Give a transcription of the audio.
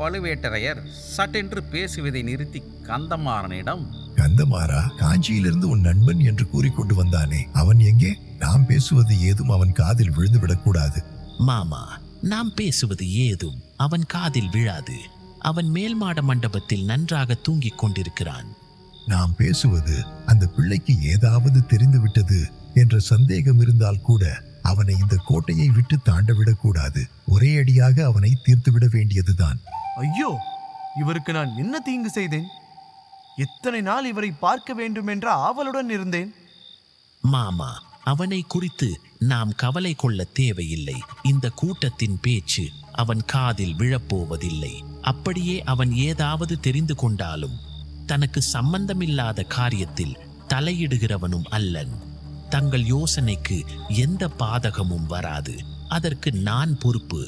பழுவேட்டரையர் சட்டென்று பேசுவதை நிறுத்தி கந்தமாறனிடம், கந்தமாறா, காஞ்சியிலிருந்து உன் நண்பன் என்று கூறிக்கொண்டு வந்தானே, அவன் எங்கே? நாம் பேசுவது ஏதும் அவன் காதில் விழுந்து விடக்கூடாது. மாமா, நாம் பேசுவது ஏதும் அவன் காதில் விழாது. அவன் மேல் மாட மண்டபத்தில் நன்றாக தூங்கிக் கொண்டிருக்கிறான். நாம் பேசுவது அந்த பிள்ளைக்கு ஏதாவது தெரிந்துவிட்டது என்ற சந்தேகம் இருந்தால் கூட அவனை இந்த கோட்டையை விட்டு தாண்டவிடக்கூடாது. ஒரே அடியாக அவனை தீர்த்துவிட வேண்டியதுதான். ஐயோ, இவருக்கு நான் என்ன தீங்கு செய்தேன்? எத்தனை நாள் இவரை பார்க்க வேண்டும் என்ற ஆவலுடன் இருந்தேன். மாமா, அவனை குறித்து நாம் கவலை கொள்ள தேவையில்லை. இந்த கூட்டத்தின் பேச்சு அவன் காதில் விழப்போவதில்லை. அப்படியே அவன் ஏதாவது தெரிந்து கொண்டாலும் தனக்கு சம்பந்தமில்லாத காரியத்தில் தலையிடுகிறவனும் அல்லன். தங்கள் யோசனைக்கு எந்த பாதகமும் வராது. அதற்கு நான் பொறுப்பு.